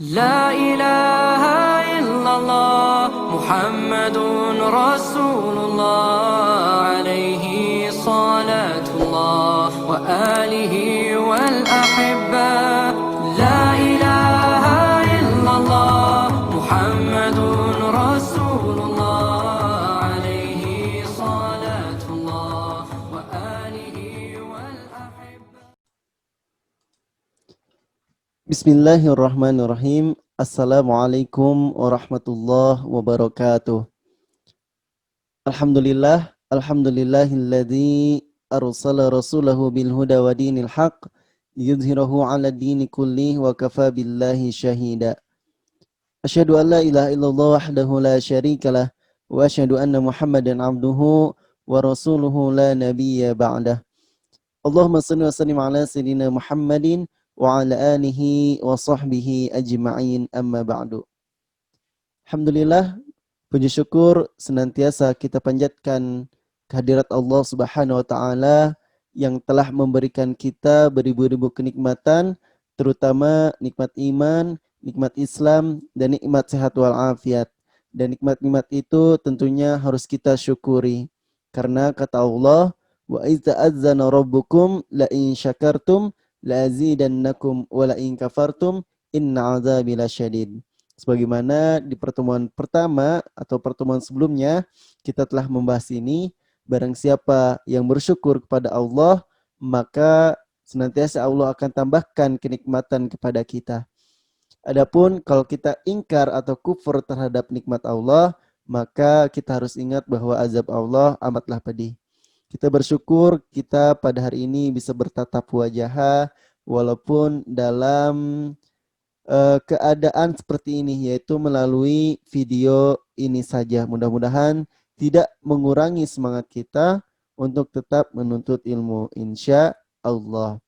لا إله إلا الله محمد رسول الله عليه صلاة الله وآله والأحبة لا إله إلا الله محمد رسول الله عليه صلاة الله وآله والأحبة. Bismillahirrahmanirrahim. Assalamualaikum warahmatullahi wabarakatuh. Alhamdulillahilladzi arsala rasulahu bil huda wa dinil haq yudhhirahu 'ala dini kullih wa kafa billahi syahida. Asyhadu an la ilaha illallah wahdahu la syarikalah wa asyhadu anna Muhammadan 'abduhu wa rasuluhu la nabiyya ba'dah. Allahumma salli wa sallim ala sayyidina Muhammadin wa ala alihi wa sahbihi ajma'in amma ba'du. Alhamdulillah, puji syukur senantiasa kita panjatkan kehadirat Allah Subhanahu wa taala yang telah memberikan kita beribu-ribu kenikmatan, terutama nikmat iman, nikmat Islam, dan nikmat sehat walafiat. Dan nikmat-nikmat itu tentunya harus kita syukuri. Karena kata Allah, wa iz ta'azzana rabbukum la in syakartum la azidannakum wa la in kafartum inna azabi lasyadid. Sebagaimana di pertemuan pertama atau pertemuan sebelumnya kita telah membahas ini, barang siapa yang bersyukur kepada Allah, maka senantiasa Allah akan tambahkan kenikmatan kepada kita. Adapun kalau kita ingkar atau kufur terhadap nikmat Allah, maka kita harus ingat bahwa azab Allah amatlah pedih. Kita bersyukur kita pada hari ini bisa bertatap wajah walaupun dalam keadaan seperti ini, yaitu melalui video ini saja. Mudah-mudahan tidak mengurangi semangat kita untuk tetap menuntut ilmu, insya Allah.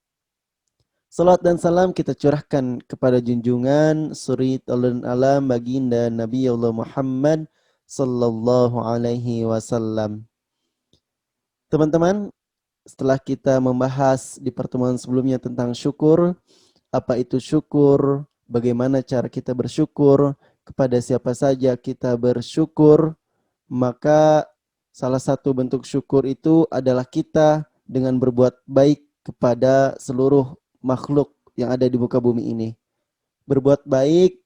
Salat dan salam kita curahkan kepada junjungan suri teladan alam baginda Nabi Allah Muhammad sallallahu alaihi wasallam. Teman-teman, setelah kita membahas di pertemuan sebelumnya tentang syukur, apa itu syukur, bagaimana cara kita bersyukur, kepada siapa saja kita bersyukur, maka salah satu bentuk syukur itu adalah kita dengan berbuat baik kepada seluruh makhluk yang ada di muka bumi ini. Berbuat baik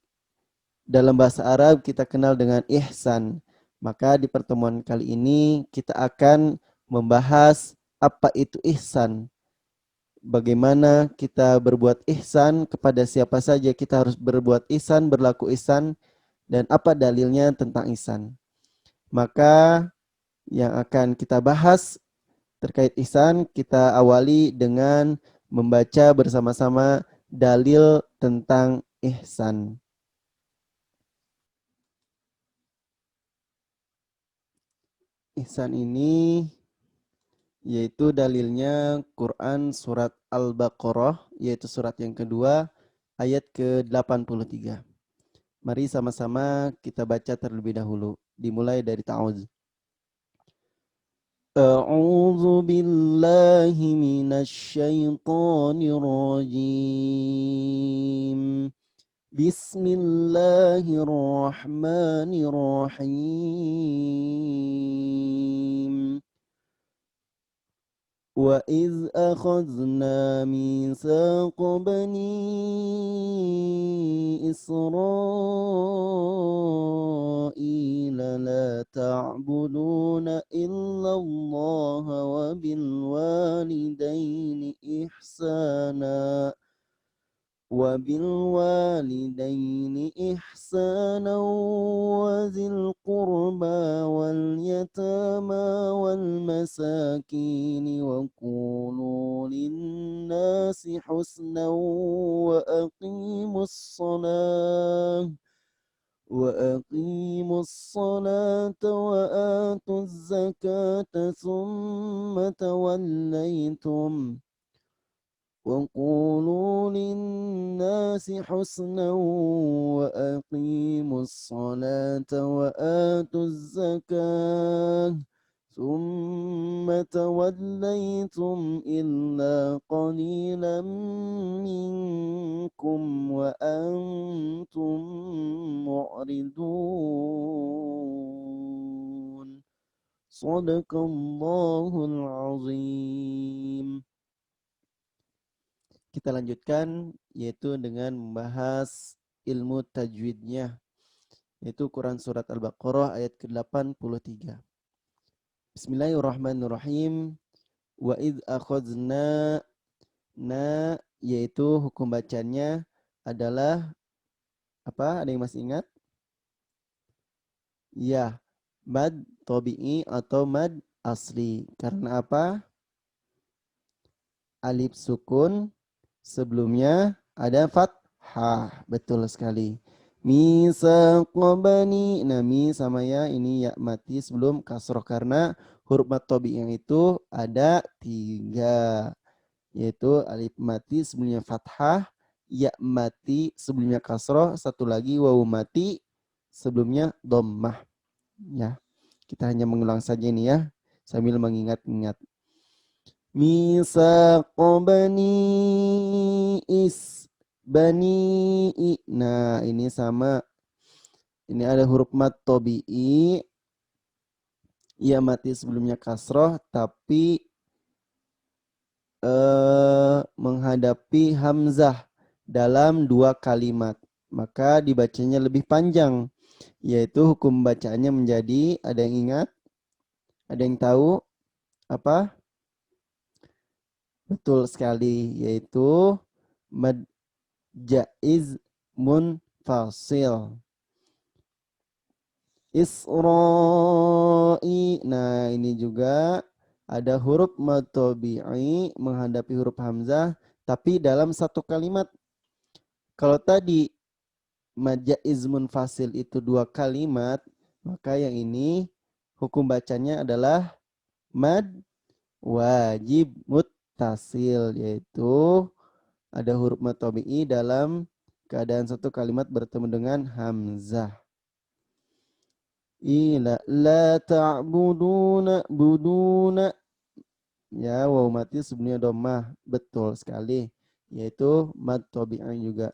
dalam bahasa Arab kita kenal dengan ihsan. Maka di pertemuan kali ini kita akan membahas apa itu ihsan. Bagaimana kita berbuat ihsan, kepada siapa saja kita harus berbuat ihsan, berlaku ihsan, dan apa dalilnya tentang ihsan. Maka yang akan kita bahas terkait ihsan, kita awali dengan membaca bersama-sama dalil tentang ihsan. Ihsan ini yaitu dalilnya Quran surat Al-Baqarah, yaitu surat yang kedua, ayat ke-83. Mari sama-sama kita baca terlebih dahulu. Dimulai dari ta'awuz. A'udzu billahi minasy syaithanir rajim. Bismillahirrahmanirrahim. وَإِذْ أَخَذْنَا مِيثَاقَ بَنِي إِسْرَائِيلَ لَا تَعْبُدُونَ إِلَّا اللَّهَ وَبِالْوَالِدَيْنِ إحسانا وذي القربى واليتامى والمساكين وقولوا للناس حسنا وأقيموا الصلاة وآتوا الزكاة ثم توليتم وقولوا للناس حسنا وأقيموا الصلاة وآتوا الزكاة ثم توليتم إلا قليلا منكم وأنتم معرضون صدق الله العظيم. Kita lanjutkan yaitu dengan membahas ilmu tajwidnya, yaitu Quran Surat Al-Baqarah ayat ke-83. Bismillahirrahmanirrahim. Wa id akhadna, na yaitu hukum bacanya adalah apa? Ada yang masih ingat? Ya, mad tabi'i atau mad asli. Karena apa? Alif sukun, sebelumnya ada fathah. Betul sekali. Misaqabani. Nah, mi sama ya ini ya mati sebelum kasroh karena huruf mad tabi'i yang itu ada 3. Yaitu alif mati sebelumnya fathah, ya mati sebelumnya kasroh, satu lagi wawu mati sebelumnya dhammah. Ya, kita hanya mengulang saja ini ya, sambil mengingat-ingat. Misaqo bani i. Nah, ini sama. Ini ada huruf mad tabi'i, ya mati sebelumnya kasroh, tapi menghadapi hamzah dalam 2 kalimat, maka dibacanya lebih panjang, yaitu hukum bacaannya menjadi, ada yang ingat? Ada yang tahu apa? Betul sekali, yaitu mad jaiz munfasil. Isra'i. Nah, ini juga ada huruf mad tabi'i menghadapi huruf hamzah tapi dalam satu kalimat. Kalau tadi mad jaiz munfasil itu 2 kalimat, maka yang ini hukum bacanya adalah mad wajib muttasil, yaitu ada huruf mad tabi'i dalam keadaan satu kalimat bertemu dengan hamzah. Ila la ta'buduna buduna, ya waw mati sebelumnya dhammah, betul sekali, yaitu mad tabi'i juga.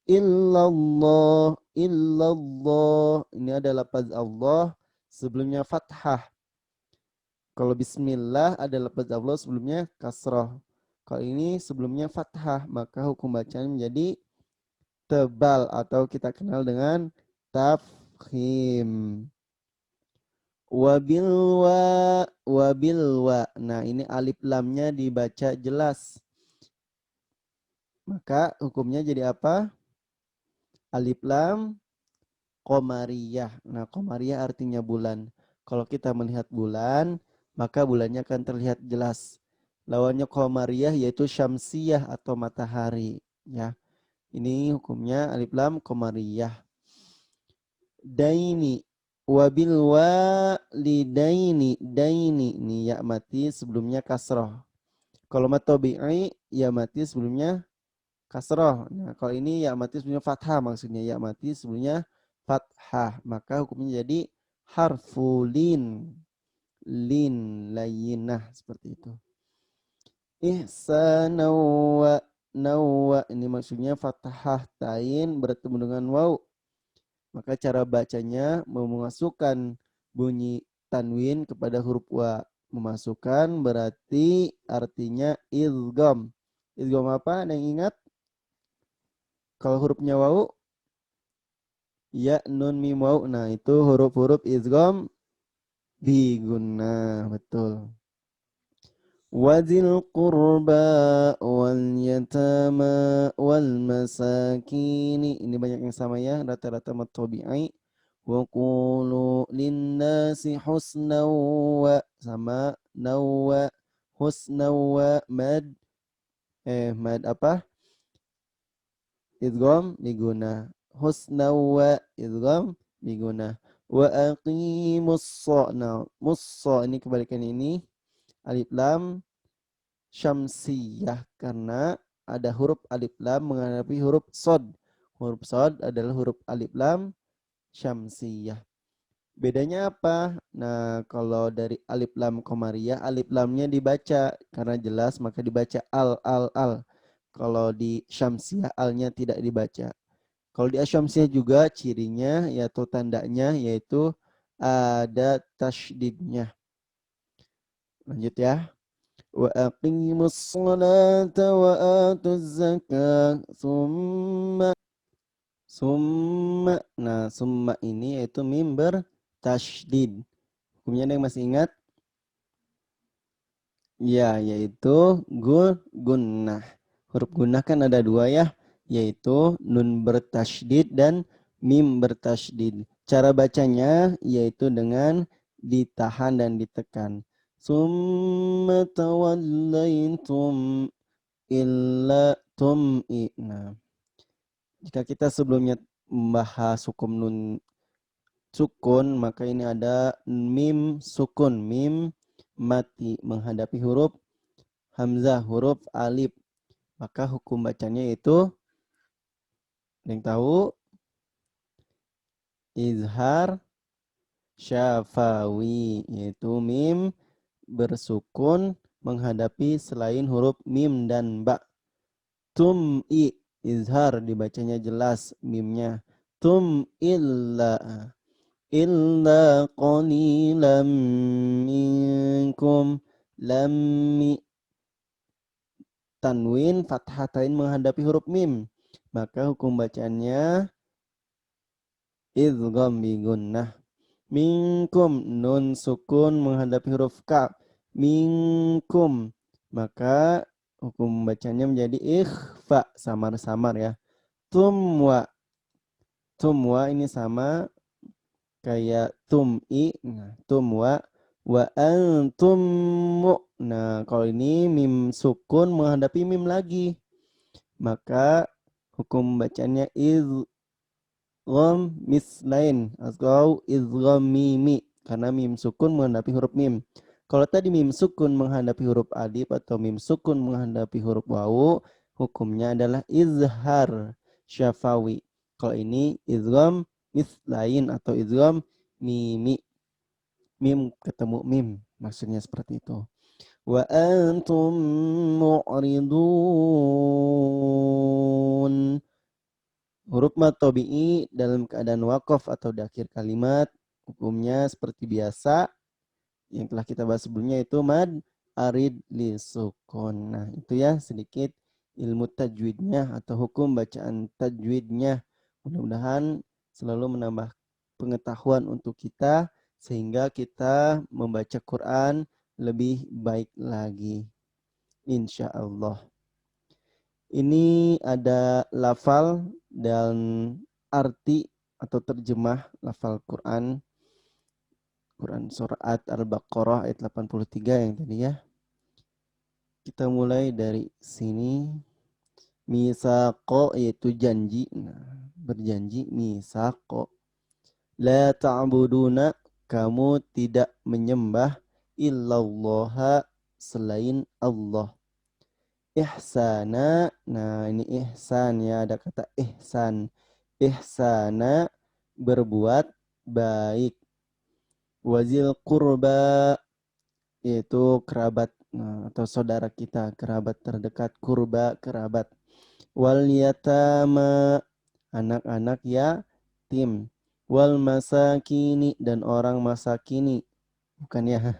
Illallah, illallah, ini ada lafaz Allah sebelumnya fathah. Kalau bismillah ada lafaz Allah sebelumnya kasrah. Kalau ini sebelumnya fathah, maka hukum bacaan menjadi tebal atau kita kenal dengan tafkhim. Wabil wa. Nah, ini alif lamnya dibaca jelas. Maka hukumnya jadi apa? Alif lam qamariyah. Nah, qamariyah artinya bulan. Kalau kita melihat bulan, maka bulannya akan terlihat jelas. Lawannya qamariyah yaitu syamsiyah atau matahari, ya. Ini hukumnya alif lam qamariyah. Daini, wabil walidaini, daini, ini ya mati sebelumnya kasroh. Kalau mad tabi'i ya mati sebelumnya kasroh. Nah, kalau ini ya mati sebelumnya fathah, maksudnya ya mati sebelumnya fathah, maka hukumnya jadi harfulin, lin layinah, seperti itu. Ihsanawa, nawa, ini maksudnya fathah tain bertemu dengan waw. Maka cara bacanya memasukkan bunyi tanwin kepada huruf wa. Memasukkan berarti artinya idgham. Idgham apa? Ada yang ingat? Kalau hurufnya waw, ya, nun, mim, waw. Nah, itu huruf-huruf idgham bigunnah, betul. Wadzil qurba wal yatama wal masakini. Ini banyak yang sama ya, rata-rata mad tabi'i. Wa qulu linnasi husna wa, sama nawwa, husna wa mad mad apa? Idgham biguna. Husna wa idgham biguna. Wa aqimus sha. Nah, mussa ini kebalikan ini alif lam syamsiyah karena ada huruf alif lam menghadapi huruf sod. Huruf sod adalah huruf alif lam syamsiyah. Bedanya apa? Nah, kalau dari alif lam komariah, alif lamnya dibaca karena jelas maka dibaca al. Kalau di syamsiah alnya tidak dibaca. Kalau di asyamsiah juga cirinya yaitu tandanya yaitu ada tasydidnya. Lanjut ya. Wa aqimus salata wa atuz zakah summa ini yaitu mim bertasydid. Hukumnya ada yang masih ingat? Ya, yaitu gunnah. Huruf gunnah kan ada dua ya, yaitu nun bertasydid dan mim bertasydid. Cara bacanya yaitu dengan ditahan dan ditekan. Summa tawallaitum illa tum'i. Nah, jika kita sebelumnya membahas hukum nun sukun, maka ini ada mim sukun, mim mati menghadapi huruf hamzah, huruf alif. Maka hukum bacanya itu, yang tahu, izhar syafawi, yaitu mim bersukun menghadapi selain huruf mim dan ba. Tum'i, izhar dibacanya jelas mimnya. Illa qalilam minkum. Lammi, tanwin fathatain menghadapi huruf mim. Maka hukum bacaannya idgham bi gunnah. Minkum, nun sukun menghadapi huruf ka. Minkum, maka hukum bacanya menjadi ikhfa, samar-samar ya. Tumwa, tumwa ini sama kayak tum'i. Nah, tumwa wa antum Nah, kalau ini mim sukun menghadapi mim lagi, maka hukum bacanya idgham mislain atau idgham mimi karena mim sukun menghadapi huruf mim. Kalau tadi mim sukun menghadapi huruf alif atau mim sukun menghadapi huruf wawu, hukumnya adalah izhar syafawi. Kalau ini idgham mislain atau idgham mimi. Mim ketemu mim, maksudnya seperti itu. Wa antum mu'ridun. Huruf mad tabi'i dalam keadaan wakaf atau di akhir kalimat hukumnya seperti biasa yang telah kita bahas sebelumnya, itu mad arid li sukun. Nah, itu ya sedikit ilmu tajwidnya atau hukum bacaan tajwidnya. Mudah-mudahan selalu menambah pengetahuan untuk kita sehingga kita membaca Quran lebih baik lagi. Insya Allah. Ini ada lafal dan arti atau terjemah lafal Quran. Quran surat Al-Baqarah ayat 83 yang tadi ya. Kita mulai dari sini. Misaqo yaitu janji. Nah, berjanji misaqo. La ta'buduna, kamu tidak menyembah illallaha, selain Allah. Ihsana, nah ini ihsan ya, ada kata ihsan. Ihsana, berbuat baik. Wazil kurba, yaitu kerabat, nah, atau saudara kita, kerabat terdekat, kurba, kerabat. Wal yatama, anak-anak yatim. Wal masakini, dan orang masakini. Bukan ya,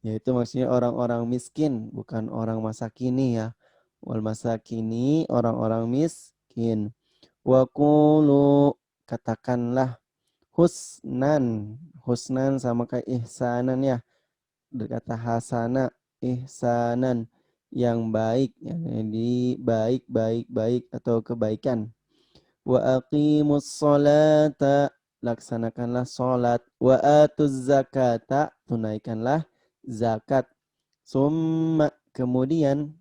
yaitu maksudnya orang-orang miskin, bukan orang masakini ya. Wal masakini, orang-orang miskin. Wa qulu, katakanlah husnan. Husnan sama kayak ihsanan ya. Berkata hasana, ihsanan, yang baik. Jadi baik, baik, baik atau kebaikan. Wa aqimus salata, laksanakanlah salat. Wa atuz zakata, tunaikanlah zakat. Summa, kemudian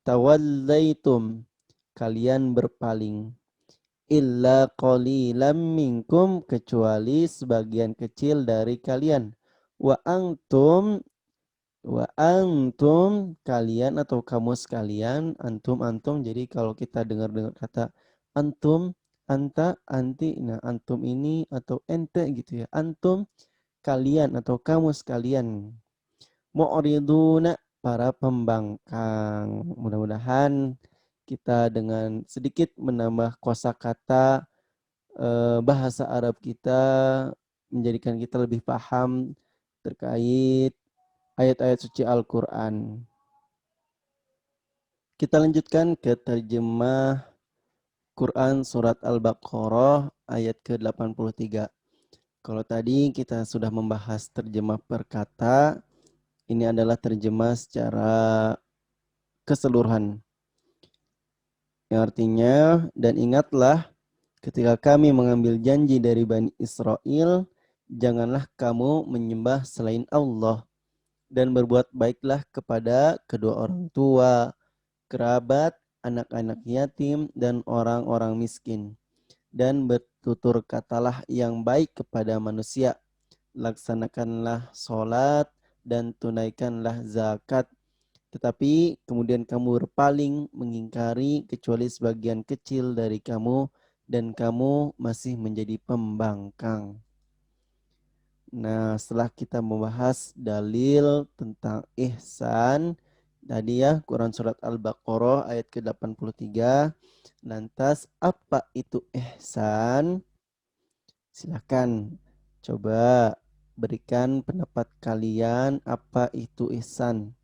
tawallaitum, kalian berpaling. Illa qalilam minkum, kecuali sebagian kecil dari kalian. Wa antum, kalian atau kamu sekalian. Antum, jadi kalau kita dengar kata antum anta, anti. Nah, antum ini atau ente gitu ya. Antum, kalian atau kamu sekalian. Mu'riduna, para pembangkang. Mudah-mudahan kita dengan sedikit menambah kosakata bahasa Arab kita menjadikan kita lebih paham terkait ayat-ayat suci Al-Quran. Kita lanjutkan ke terjemah Quran surat Al-Baqarah ayat ke-83. Kalau tadi kita sudah membahas terjemah per kata, ini adalah terjemah secara keseluruhan. Yang artinya, dan ingatlah ketika kami mengambil janji dari Bani Israel, janganlah kamu menyembah selain Allah dan berbuat baiklah kepada kedua orang tua, kerabat, anak-anak yatim, dan orang-orang miskin. Dan bertutur katalah yang baik kepada manusia. Laksanakanlah sholat dan tunaikanlah zakat. Tetapi kemudian kamu berpaling mengingkari kecuali sebagian kecil dari kamu dan kamu masih menjadi pembangkang. Nah, setelah kita membahas dalil tentang ihsan, tadi ya Quran surat Al-Baqarah ayat ke-83. Lantas apa itu ihsan? Silakan coba berikan pendapat kalian apa itu ihsan.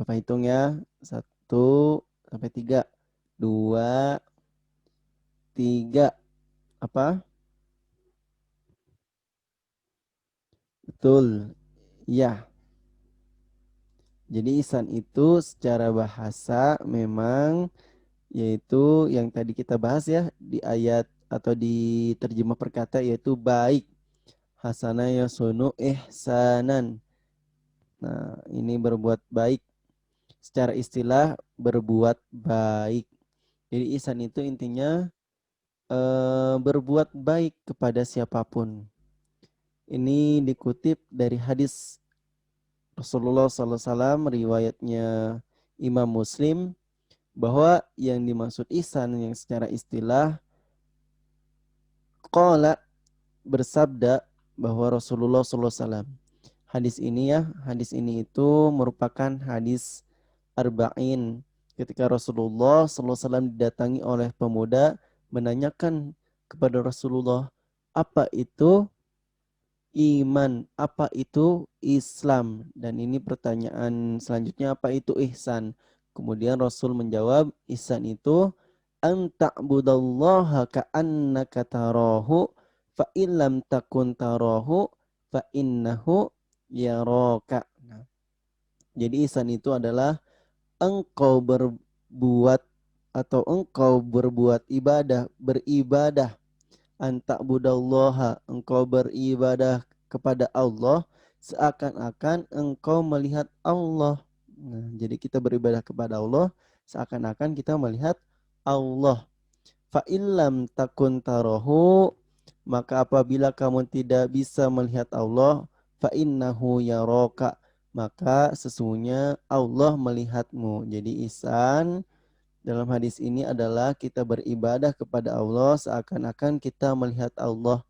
Bapak hitung ya. 1 sampai 3. 2, 3. Apa? Betul. Ya. Jadi ihsan itu secara bahasa memang yaitu yang tadi kita bahas ya di ayat atau di terjemah perkata yaitu baik. Hasana yasunu ihsanan. Nah, ini berbuat baik. Secara istilah berbuat baik. Jadi ihsan itu intinya berbuat baik kepada siapapun. Ini dikutip dari hadis Rasulullah SAW riwayatnya Imam Muslim bahwa yang dimaksud ihsan yang secara istilah qala bersabda bahwa Rasulullah SAW. Hadis ini itu merupakan hadis arba'in ketika Rasulullah SAW didatangi oleh pemuda menanyakan kepada Rasulullah apa itu iman, apa itu Islam, dan ini pertanyaan selanjutnya apa itu ihsan. Kemudian Rasul menjawab ihsan itu anta'budallaha ka'annaka tarahu fa illam takun tarahu fa innahu yaraka. Nah, jadi ihsan itu adalah engkau berbuat atau engkau berbuat beribadah anta'budallaha, engkau beribadah kepada Allah seakan-akan engkau melihat Allah. Nah, jadi kita beribadah kepada Allah seakan-akan kita melihat Allah. Fa illam takun tarahu, maka apabila kamu tidak bisa melihat Allah, fa innahu yaraka, maka sesungguhnya Allah melihatmu. Jadi ihsan dalam hadis ini adalah kita beribadah kepada Allah seakan-akan kita melihat Allah.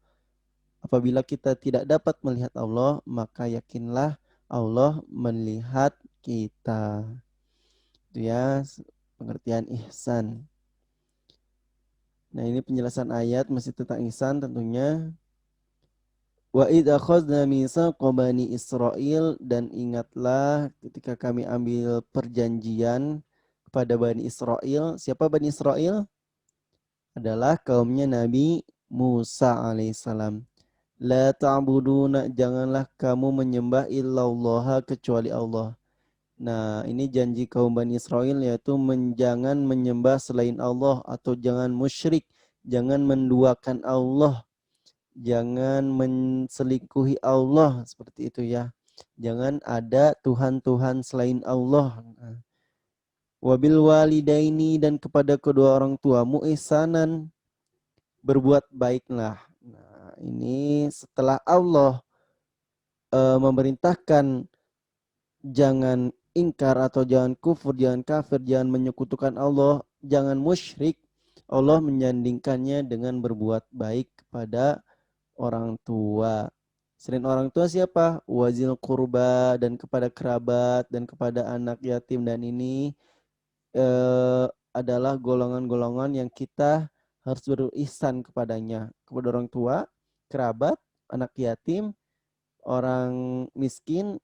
Apabila kita tidak dapat melihat Allah, maka yakinlah Allah melihat kita. Itu ya pengertian ihsan. Nah, ini penjelasan ayat masih tentang ihsan tentunya. Wa idz akhadna mitsaqa bani Israil, dan ingatlah ketika kami ambil perjanjian kepada Bani Israel. Siapa Bani Israel? Adalah kaumnya Nabi Musa alaihissalam. La ta'buduna, janganlah kamu menyembah illallah kecuali Allah. Nah, ini janji kaum Bani Israel yaitu jangan menyembah selain Allah atau jangan musyrik, jangan menduakan Allah, jangan menselingkuhi Allah seperti itu ya. Jangan ada Tuhan-Tuhan selain Allah. Wabil walidaini, dan kepada kedua orang tuamu ihsanan, berbuat baiklah. Nah, ini setelah Allah memerintahkan jangan ingkar atau jangan kufur, jangan kafir, jangan menyekutukan Allah, jangan musyrik. Allah menyandingkannya dengan berbuat baik kepada orang tua. Selain orang tua siapa? Wazil kurba, dan kepada kerabat dan kepada anak yatim, dan ini adalah golongan-golongan yang kita harus berihsan kepadanya, kepada orang tua, kerabat, anak yatim, orang miskin.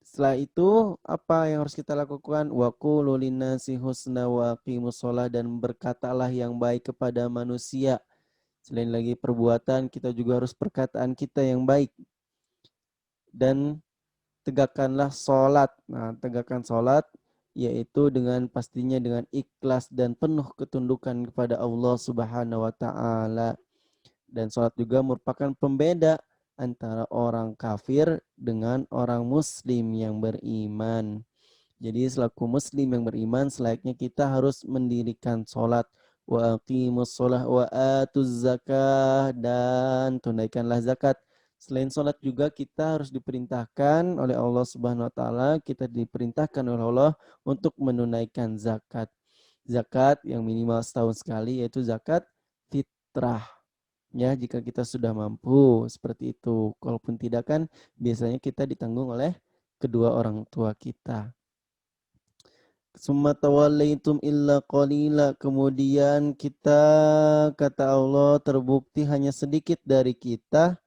Setelah itu apa yang harus kita lakukan? Wa qulu linnasi husna wa aqimus shalah, dan berkatalah yang baik kepada manusia. Selain lagi perbuatan, kita juga harus perkataan kita yang baik. Dan tegakkanlah sholat. Nah, tegakkan sholat yaitu dengan pastinya dengan ikhlas dan penuh ketundukan kepada Allah Subhanahu wa taala. Dan sholat juga merupakan pembeda antara orang kafir dengan orang muslim yang beriman. Jadi selaku muslim yang beriman, selayaknya kita harus mendirikan sholat. Wa aqimus sholah wa atuz zakah, dan tunaikanlah zakat. Selain sholat juga kita harus diperintahkan oleh Allah Subhanahu wa taala, kita diperintahkan oleh Allah untuk menunaikan zakat. Zakat yang minimal setahun sekali, yaitu zakat fitrah. Ya, jika kita sudah mampu seperti itu. Kalaupun tidak kan biasanya kita ditanggung oleh kedua orang tua kita. Summa tawallaitum illa qalila. Kemudian kita, kata Allah, terbukti hanya sedikit dari kita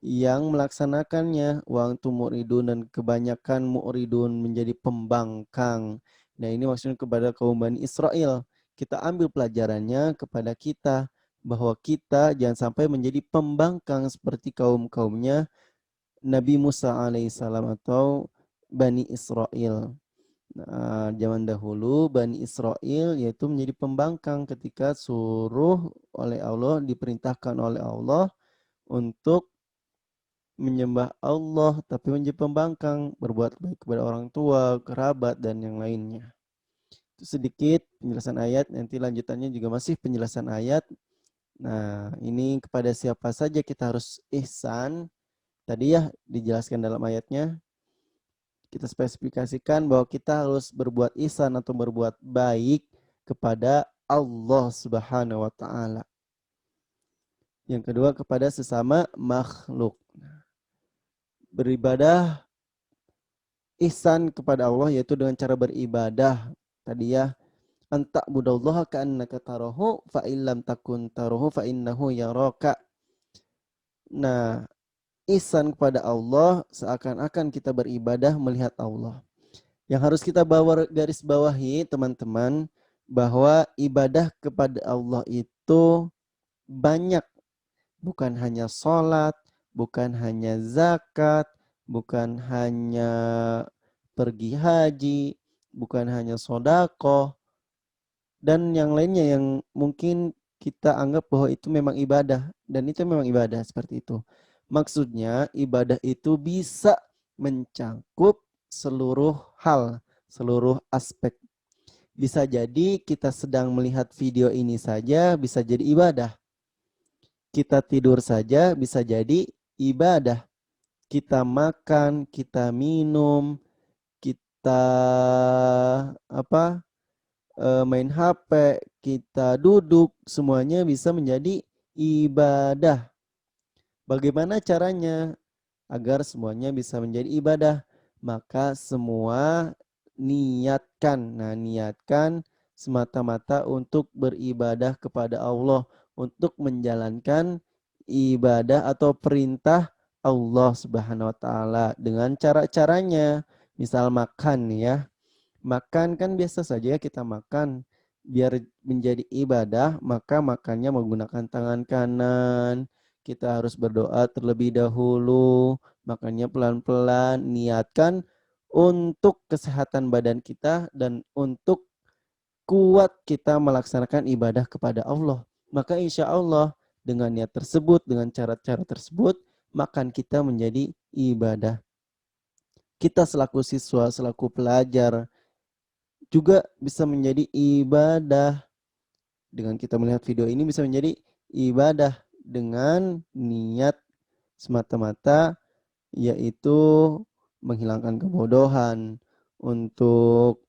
yang melaksanakannya. Wa antum mu'ridun, dan kebanyakan mu'ridun, menjadi pembangkang. Nah, ini maksudnya kepada kaum Bani Israel. Kita ambil pelajarannya kepada kita, bahwa kita jangan sampai menjadi pembangkang seperti kaum-kaumnya Nabi Musa alaihissalam atau Bani Israel. Nah, zaman dahulu Bani Israel yaitu menjadi pembangkang ketika suruh oleh Allah, diperintahkan oleh Allah untuk menyembah Allah, tapi menjadi pembangkang, berbuat baik kepada orang tua, kerabat, dan yang lainnya. Itu sedikit penjelasan ayat, nanti lanjutannya juga masih penjelasan ayat. Nah, ini kepada siapa saja kita harus ihsan. Tadi ya dijelaskan dalam ayatnya, kita spesifikasikan bahwa kita harus berbuat ihsan atau berbuat baik kepada Allah Subhanahu wa taala. Yang kedua, kepada sesama makhluk. Beribadah ihsan kepada Allah yaitu dengan cara beribadah. Tadi ya, anta budallaha ka'annaka tarahu fa illam takun tarahu fa innahu yaraka. Nah, ihsan kepada Allah seakan-akan kita beribadah melihat Allah. Yang harus kita garis bawahi teman-teman, bahwa ibadah kepada Allah itu banyak. Bukan hanya sholat, bukan hanya zakat, bukan hanya pergi haji, bukan hanya sodako, dan yang lainnya yang mungkin kita anggap bahwa itu memang ibadah. Dan itu memang ibadah seperti itu. Maksudnya ibadah itu bisa mencangkup seluruh hal, seluruh aspek. Bisa jadi kita sedang melihat video ini saja bisa jadi ibadah. Kita tidur saja bisa jadi ibadah. Kita makan, kita minum, kita main HP, kita duduk, semuanya bisa menjadi ibadah. Bagaimana caranya agar semuanya bisa menjadi ibadah? Maka semua niatkan. Nah, niatkan semata-mata untuk beribadah kepada Allah, untuk menjalankan ibadah atau perintah Allah Subhanahu wa taala dengan cara-caranya. Misal makan ya. Makan kan biasa saja kita makan. Biar menjadi ibadah, maka makannya menggunakan tangan kanan. Kita harus berdoa terlebih dahulu, makannya pelan-pelan, niatkan untuk kesehatan badan kita dan untuk kuat kita melaksanakan ibadah kepada Allah. Maka insya Allah dengan niat tersebut, dengan cara-cara tersebut, makan kita menjadi ibadah. Kita selaku siswa, selaku pelajar, juga bisa menjadi ibadah. Dengan kita melihat video ini bisa menjadi ibadah dengan niat semata-mata, yaitu menghilangkan kebodohan, untuk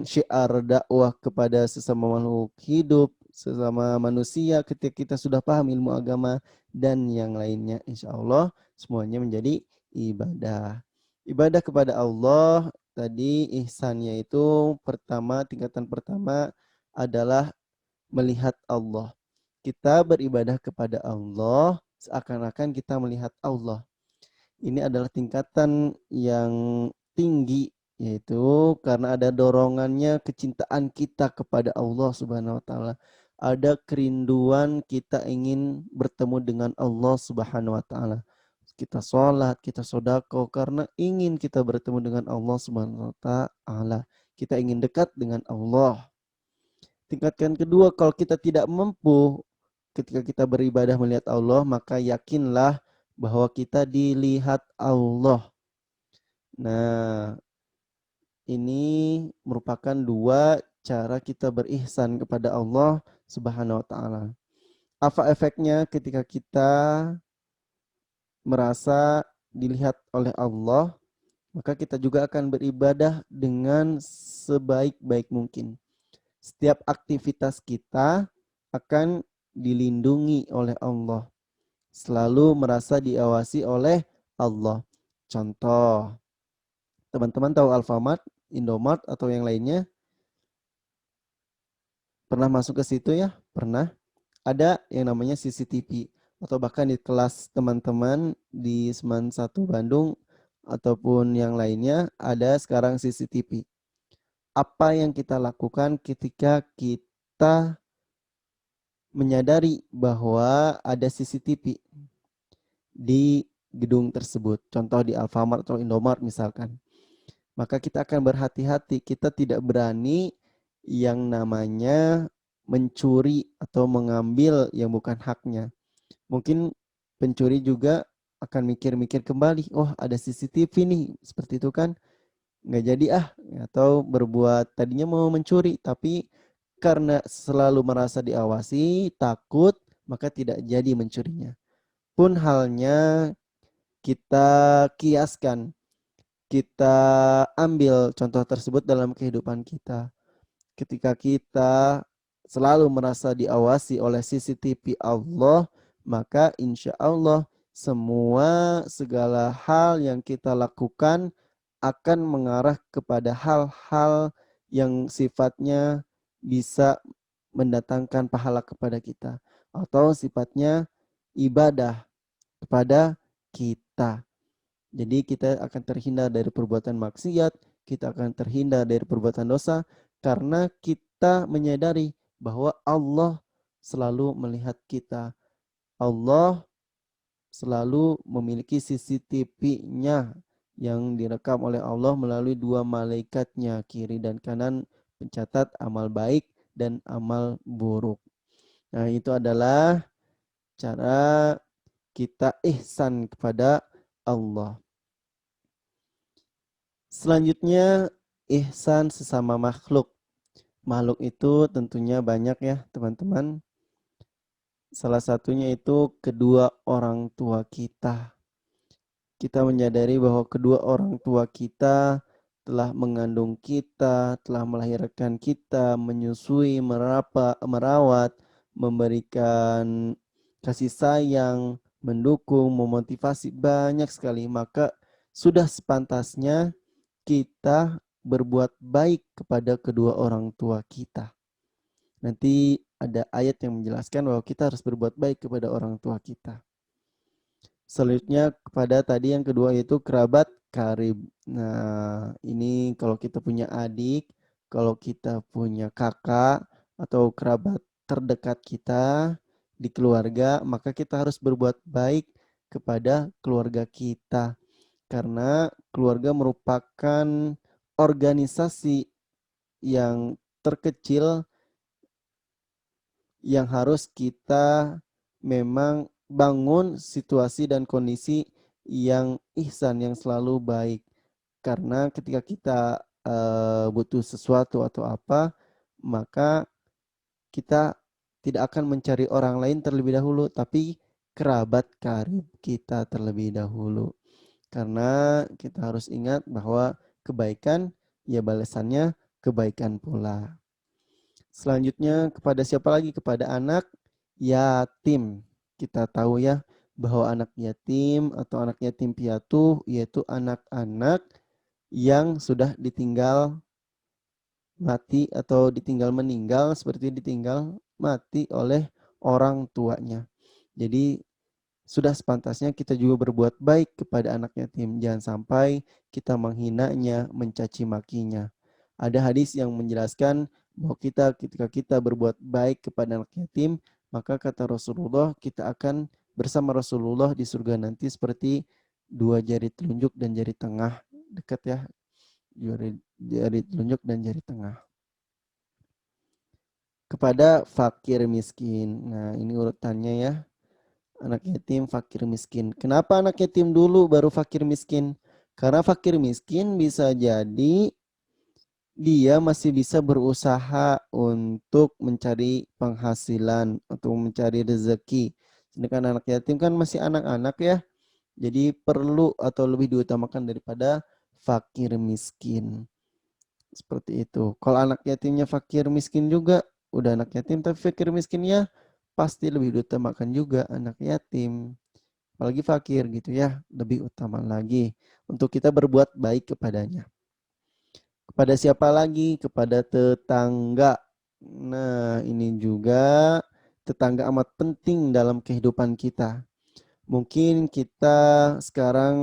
syiar dakwah kepada sesama makhluk hidup, sesama manusia ketika kita sudah paham ilmu agama dan yang lainnya, insya Allah semuanya menjadi ibadah. Ibadah kepada Allah tadi ihsannya itu pertama, tingkatan pertama adalah melihat Allah. Kita beribadah kepada Allah seakan-akan kita melihat Allah. Ini adalah tingkatan yang tinggi, yaitu karena ada dorongannya kecintaan kita kepada Allah Subhanahu wa taala. Ada kerinduan kita ingin bertemu dengan Allah Subhanahu wa taala. Kita sholat, kita sodako karena ingin kita bertemu dengan Allah Subhanahu wa taala. Kita ingin dekat dengan Allah. Tingkatan kedua, kalau kita tidak mampu ketika kita beribadah melihat Allah, maka yakinlah bahwa kita dilihat Allah. Nah, ini merupakan dua cara kita berihsan kepada Allah Subhanahu wa taala. Apa efeknya ketika kita merasa dilihat oleh Allah? Maka kita juga akan beribadah dengan sebaik-baik mungkin. Setiap aktivitas kita akan dilindungi oleh Allah. Selalu merasa diawasi oleh Allah. Contoh, teman-teman tahu Alfamart, Indomart atau yang lainnya? Pernah masuk ke situ ya? Pernah? Ada yang namanya CCTV atau bahkan di kelas teman-teman di Seman 1 Bandung ataupun yang lainnya ada sekarang CCTV. Apa yang kita lakukan ketika kita menyadari bahwa ada CCTV di gedung tersebut, contoh di Alfamart atau Indomart misalkan, maka kita akan berhati-hati, kita tidak berani yang namanya mencuri atau mengambil yang bukan haknya. Mungkin pencuri juga akan mikir-mikir kembali, oh ada CCTV nih, seperti itu kan, nggak jadi atau berbuat tadinya mau mencuri, tapi karena selalu merasa diawasi, takut, maka tidak jadi mencurinya. Pun halnya kita kiaskan, kita ambil contoh tersebut dalam kehidupan kita. Ketika kita selalu merasa diawasi oleh CCTV Allah, maka insya Allah semua segala hal yang kita lakukan akan mengarah kepada hal-hal yang sifatnya bisa mendatangkan pahala kepada kita atau sifatnya ibadah kepada kita. Jadi kita akan terhindar dari perbuatan maksiat, kita akan terhindar dari perbuatan dosa karena kita menyadari bahwa Allah selalu melihat kita. Allah selalu memiliki CCTV-nya yang direkam oleh Allah melalui dua malaikatnya, kiri dan kanan, pencatat amal baik dan amal buruk. Nah, itu adalah cara kita ihsan kepada Allah. Selanjutnya, ihsan sesama makhluk. Makhluk itu tentunya banyak ya teman-teman. Salah satunya itu kedua orang tua kita. Kita menyadari bahwa kedua orang tua kita telah mengandung kita, telah melahirkan kita, menyusui, merawat, memberikan kasih sayang, mendukung, memotivasi banyak sekali. Maka sudah sepantasnya kita berbuat baik kepada kedua orang tua kita. Nanti ada ayat yang menjelaskan bahwa kita harus berbuat baik kepada orang tua kita. Selanjutnya kepada tadi yang kedua yaitu kerabat karib. Nah, ini kalau kita punya adik, kalau kita punya kakak atau kerabat terdekat kita di keluarga, maka kita harus berbuat baik kepada keluarga kita. Karena keluarga merupakan organisasi yang terkecil yang harus kita memang bangun situasi dan kondisi yang ihsan, yang selalu baik. Karena ketika kita butuh sesuatu atau apa, maka kita tidak akan mencari orang lain terlebih dahulu, tapi kerabat karib kita terlebih dahulu. Karena kita harus ingat bahwa kebaikan ya balasannya kebaikan pula. Selanjutnya kepada siapa lagi? Kepada anak yatim. Kita tahu ya bahwa anak yatim atau anak yatim piatu yaitu anak-anak yang sudah ditinggal mati atau ditinggal meninggal seperti ditinggal mati oleh orang tuanya. Jadi sudah sepantasnya kita juga berbuat baik kepada anak yatim. Jangan sampai kita menghinanya, mencaci makinya. Ada hadis yang menjelaskan bahwa kita ketika kita berbuat baik kepada anak yatim, maka kata Rasulullah kita akan bersama Rasulullah di surga nanti seperti dua jari telunjuk dan jari tengah. Dekat ya, jari telunjuk dan jari tengah. Kepada fakir miskin. Nah, ini urutannya ya. Anak yatim, fakir miskin. Kenapa anak yatim dulu baru fakir miskin? Karena fakir miskin bisa jadi dia masih bisa berusaha untuk mencari penghasilan, untuk mencari rezeki. Sedangkan anak yatim kan masih anak-anak ya. Jadi perlu atau lebih diutamakan daripada fakir miskin. Seperti itu. Kalau anak yatimnya fakir miskin juga, udah anak yatim tapi fakir miskin ya, pasti lebih diutamakan juga anak yatim. Apalagi fakir gitu ya, lebih utama lagi untuk kita berbuat baik kepadanya. Kepada siapa lagi? Kepada tetangga. Nah, ini juga tetangga amat penting dalam kehidupan kita. Mungkin kita sekarang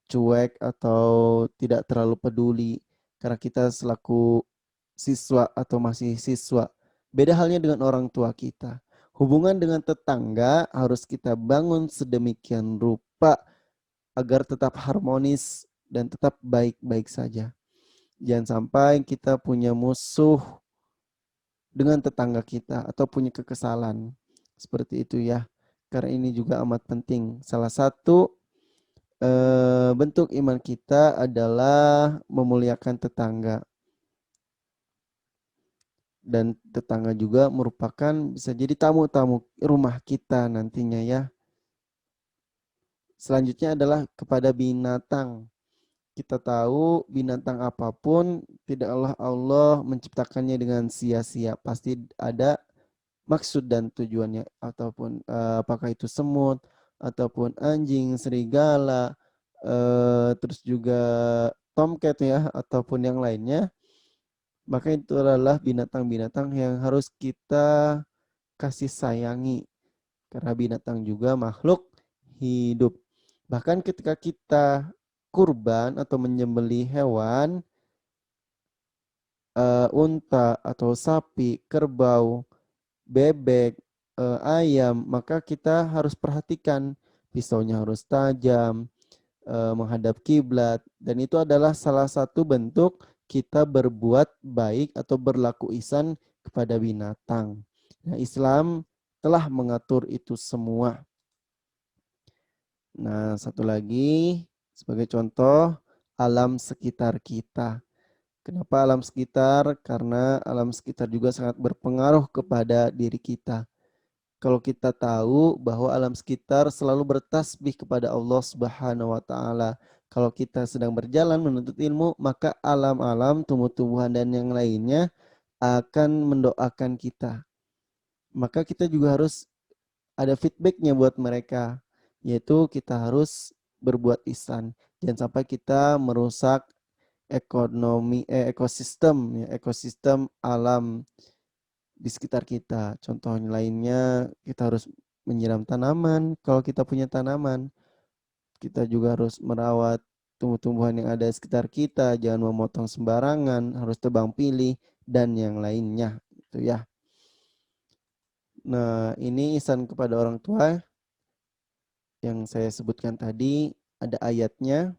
cuek atau tidak terlalu peduli karena kita selaku siswa atau masih siswa. Beda halnya dengan orang tua kita. Hubungan dengan tetangga harus kita bangun sedemikian rupa agar tetap harmonis dan tetap baik-baik saja. Jangan sampai kita punya musuh dengan tetangga kita atau punya kekesalan. Seperti itu ya. Karena ini juga amat penting. Salah satu bentuk iman kita adalah memuliakan tetangga. Dan tetangga juga merupakan bisa jadi tamu-tamu rumah kita nantinya ya. Selanjutnya adalah kepada binatang. Kita tahu binatang apapun tidaklah Allah menciptakannya dengan sia-sia. Pasti ada maksud dan tujuannya ataupun apakah itu semut ataupun anjing, serigala, terus juga tomcat ya ataupun yang lainnya. Maka itu adalah binatang-binatang yang harus kita kasih sayangi karena binatang juga makhluk hidup. Bahkan ketika kita kurban atau menyembelih hewan, unta atau sapi, kerbau, bebek, ayam, maka kita harus perhatikan pisaunya harus tajam, menghadap kiblat, dan itu adalah salah satu bentuk kita berbuat baik atau berlaku ihsan kepada binatang. Nah, Islam telah mengatur itu semua. Nah, satu lagi sebagai contoh alam sekitar kita. Kenapa alam sekitar? Karena alam sekitar juga sangat berpengaruh kepada diri kita. Kalau kita tahu bahwa alam sekitar selalu bertasbih kepada Allah Subhanahu wa taala. Kalau kita sedang berjalan menuntut ilmu, maka alam-alam, tumbuh-tumbuhan dan yang lainnya akan mendoakan kita. Maka kita juga harus ada feedbacknya buat mereka, yaitu kita harus berbuat ihsan. Jangan sampai kita merusak ekosistem ya, ekosistem alam di sekitar kita. Contohnya lainnya kita harus menyiram tanaman. Kalau kita punya tanaman, kita juga harus merawat tumbuh-tumbuhan yang ada di sekitar kita. Jangan memotong sembarangan, harus tebang pilih dan yang lainnya. Itu ya. Nah, ini ihsan kepada orang tua yang saya sebutkan tadi ada ayatnya.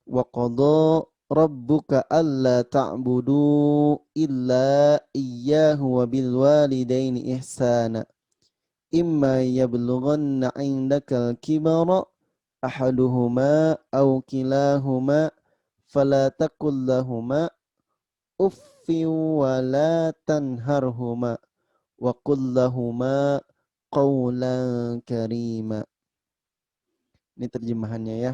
Wa qadha rabbuka alla ta'budu illa iyyahu wa bil walidaini ihsana. Imma yablughanna 'indakal kibara ahaduhuma aw kilahuma fala taqul lahumā uffin wa la tanharhuma wa qul lahumā qawlan karīma. Ini terjemahannya ya.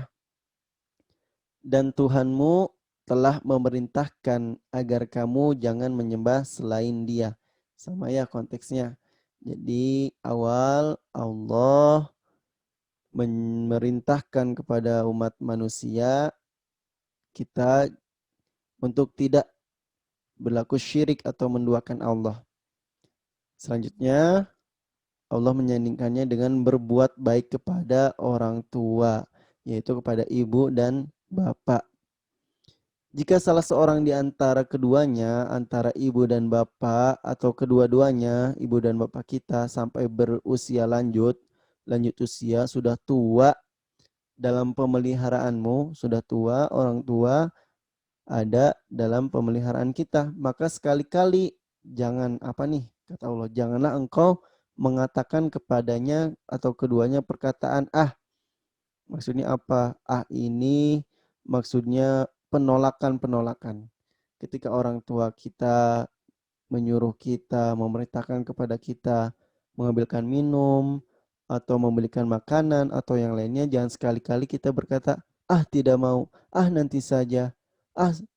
Dan Tuhanmu telah memerintahkan agar kamu jangan menyembah selain Dia. Sama ya konteksnya. Jadi awal Allah memerintahkan kepada umat manusia kita untuk tidak berlaku syirik atau menduakan Allah. Selanjutnya Allah menyandingkannya dengan berbuat baik kepada orang tua, yaitu kepada ibu dan bapak. Jika salah seorang di antara keduanya, antara ibu dan bapak, atau kedua-duanya, ibu dan bapak kita, sampai berusia lanjut usia, sudah tua dalam pemeliharaanmu, sudah tua, orang tua ada dalam pemeliharaan kita, maka sekali-kali jangan kata Allah, janganlah engkau mengatakan kepadanya atau keduanya perkataan maksudnya apa? Ini maksudnya penolakan-penolakan. Ketika orang tua kita menyuruh kita, memerintahkan kepada kita mengambilkan minum atau membelikan makanan atau yang lainnya, jangan sekali-kali kita berkata, tidak mau, nanti saja,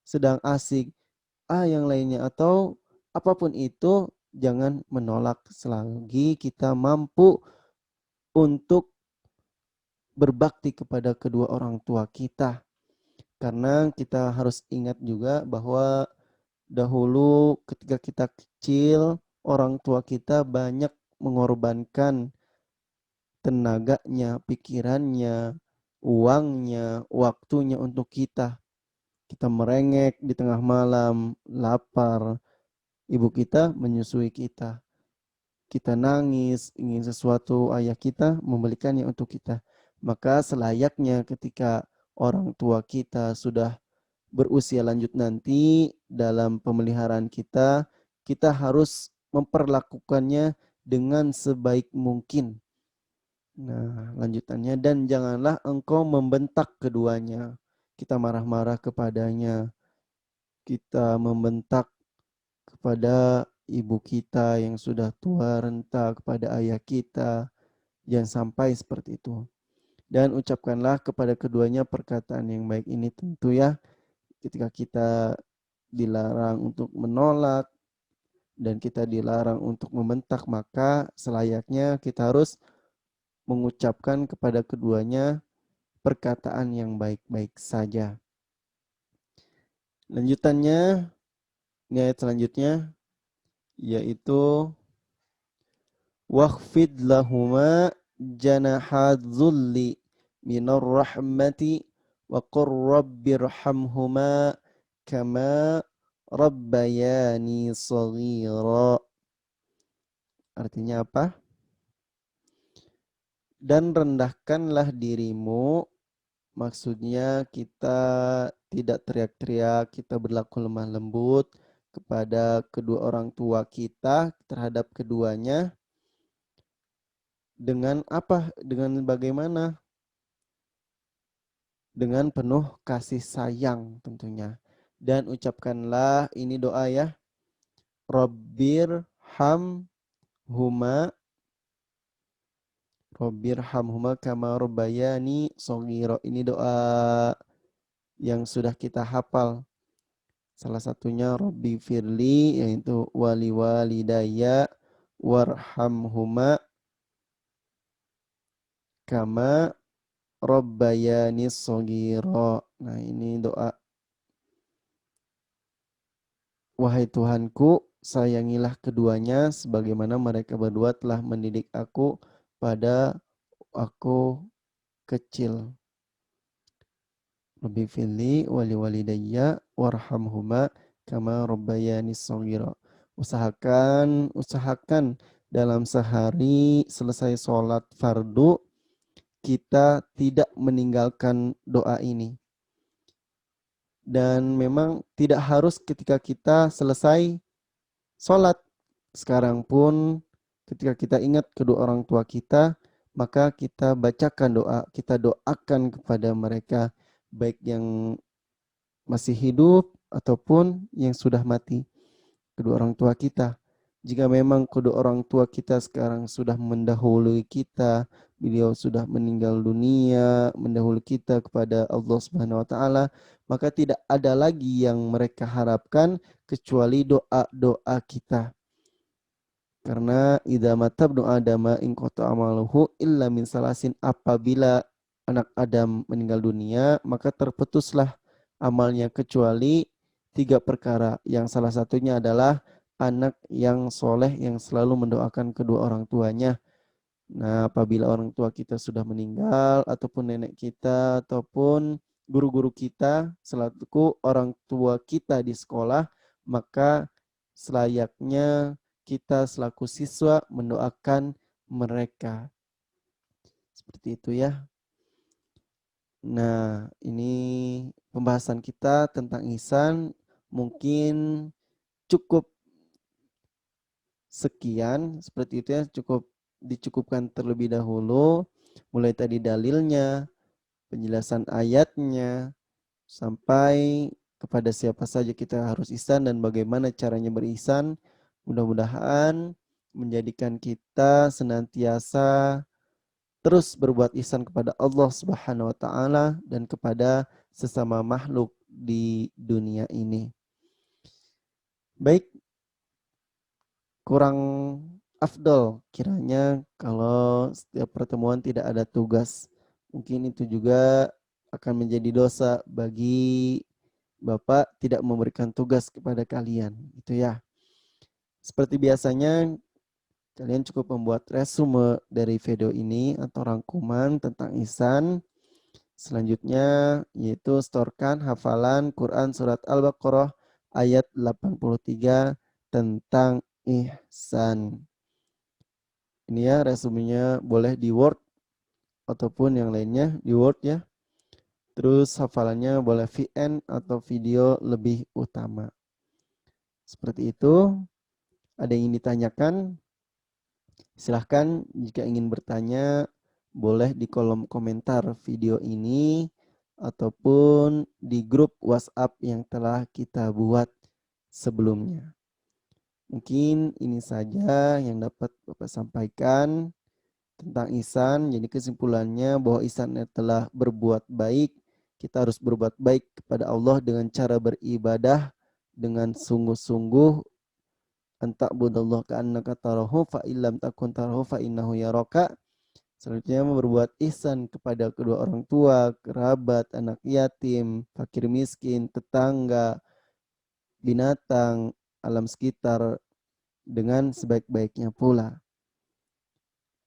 sedang asik, yang lainnya, atau apapun itu, jangan menolak selagi kita mampu untuk berbakti kepada kedua orang tua kita. Karena kita harus ingat juga bahwa dahulu ketika kita kecil, orang tua kita banyak mengorbankan tenaganya, pikirannya, uangnya, waktunya untuk kita. Kita merengek di tengah malam, lapar, ibu kita menyusui kita. Kita nangis, ingin sesuatu, ayah kita membelikannya untuk kita. Maka selayaknya ketika orang tua kita sudah berusia lanjut nanti dalam pemeliharaan kita, kita harus memperlakukannya dengan sebaik mungkin. Nah, lanjutannya, dan janganlah engkau membentak keduanya. Kita marah-marah kepadanya. Kita membentak kepada ibu kita yang sudah tua renta, kepada ayah kita. Jangan sampai seperti itu. Dan ucapkanlah kepada keduanya perkataan yang baik. Ini tentu ya, ketika kita dilarang untuk menolak dan kita dilarang untuk membentak, maka selayaknya kita harus mengucapkan kepada keduanya perkataan yang baik-baik saja. Lanjutannya, ini ayat selanjutnya, yaitu wakhfid lahuma janahadzulli minar rahmati wa qur rabbirhamhuma kama rabbayani shaghira. Artinya apa? Dan rendahkanlah dirimu, maksudnya kita tidak teriak-teriak, kita berlaku lemah lembut kepada kedua orang tua kita, terhadap keduanya. Dengan apa? Dengan bagaimana? Dengan penuh kasih sayang tentunya. Dan ucapkanlah, ini doa ya, Rabbir hamhuma kama rabbayani shaghira. Ini doa yang sudah kita hafal. Salah satunya Rabbi firli, yaitu wali walidayya warhamhuma kama rabbayani shaghira. Nah, ini doa. Wahai Tuhanku, sayangilah keduanya sebagaimana mereka berdua telah mendidik aku pada aku kecil. Rabbi fili wali walidayya warhamhuma kama rabbayani shaghira. Usahakan dalam sehari selesai sholat fardu kita tidak meninggalkan doa ini. Dan memang tidak harus ketika kita selesai sholat. Sekarang pun ketika kita ingat kedua orang tua kita, maka kita bacakan doa, kita doakan kepada mereka, baik yang masih hidup ataupun yang sudah mati, kedua orang tua kita. Jika memang kedua orang tua kita sekarang sudah mendahului kita, beliau sudah meninggal dunia, mendahului kita kepada Allah Subhanahu wa taala, maka tidak ada lagi yang mereka harapkan kecuali doa-doa kita. Karena idza matabnu adama in qata amaluhu illa min salasin, apabila anak Adam meninggal dunia maka terputuslah amalnya kecuali 3 perkara, yang salah satunya adalah anak yang soleh yang selalu mendoakan kedua orang tuanya. Nah, apabila orang tua kita sudah meninggal ataupun nenek kita ataupun guru-guru kita selaku orang tua kita di sekolah, maka selayaknya kita selaku siswa mendoakan mereka. Seperti itu ya. Nah, ini pembahasan kita tentang ihsan mungkin cukup sekian, seperti itu ya, dicukupkan terlebih dahulu, mulai tadi dalilnya, penjelasan ayatnya, sampai kepada siapa saja kita harus ihsan dan bagaimana caranya berihsan. Mudah-mudahan menjadikan kita senantiasa terus berbuat ihsan kepada Allah Subhanahu wa taala dan kepada sesama makhluk di dunia ini. Baik, kurang afdol kiranya kalau setiap pertemuan tidak ada tugas. Mungkin itu juga akan menjadi dosa bagi Bapak tidak memberikan tugas kepada kalian. Itu ya. Seperti biasanya, kalian cukup membuat resume dari video ini atau rangkuman tentang ihsan. Selanjutnya yaitu setorkan hafalan Quran surat Al-Baqarah ayat 83 tentang ihsan. Ini ya resumenya, boleh di Word ataupun yang lainnya di Word ya. Terus hafalannya boleh VN atau video lebih utama. Seperti itu. Ada yang ingin ditanyakan? Silahkan jika ingin bertanya, boleh di kolom komentar video ini ataupun di grup WhatsApp yang telah kita buat sebelumnya. Mungkin ini saja yang dapat Bapak sampaikan tentang ihsan. Jadi kesimpulannya bahwa ihsan adalah berbuat baik. Kita harus berbuat baik kepada Allah dengan cara beribadah dengan sungguh-sungguh. Anta'budallah ka'annaka tarahu fa illam takun tarahu fa innahu yaraka. Selanjutnya berbuat ihsan kepada kedua orang tua, kerabat, anak yatim, fakir miskin, tetangga, binatang, alam sekitar dengan sebaik-baiknya pula.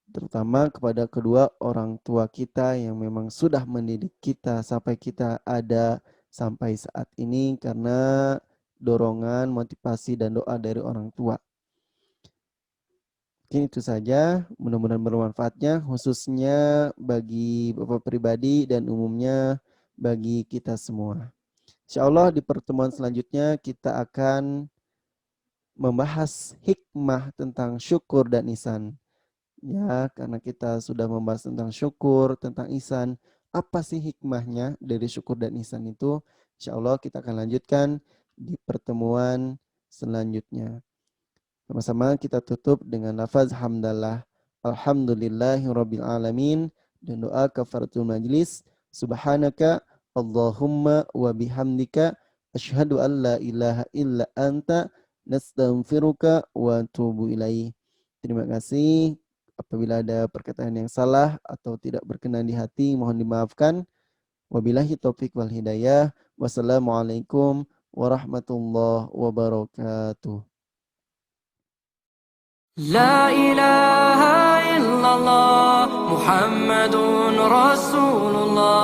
Terutama kepada kedua orang tua kita yang memang sudah mendidik kita sampai kita ada sampai saat ini karena dorongan, motivasi, dan doa dari orang tua. Mungkin itu saja, mudah-mudahan bermanfaatnya, khususnya bagi Bapak pribadi dan umumnya bagi kita semua. Insya Allah di pertemuan selanjutnya kita akan membahas hikmah tentang syukur dan ihsan. Ya, karena kita sudah membahas tentang syukur, tentang ihsan, apa sih hikmahnya dari syukur dan ihsan itu? Insya Allah kita akan lanjutkan di pertemuan selanjutnya. Sama-sama kita tutup dengan lafaz hamdalah. Alhamdulillahirabbil alamin, dan doa kafaratul majlis. Subhanaka Allahumma wa bihamdika asyhadu an la ilaha illa anta nastaghfiruka wa atubu ilaih. Terima kasih. Apabila ada perkataan yang salah atau tidak berkenan di hati, mohon dimaafkan. Wabillahi taufik wal hidayah. Wassalamualaikum warahmatullahi wabarakatuh. La ilaha illallah Muhammadun Rasulullah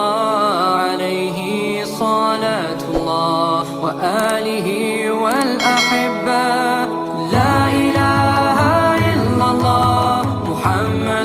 alaihi salatullah wa alihi wal ahibba. La ilaha illallah Muhammad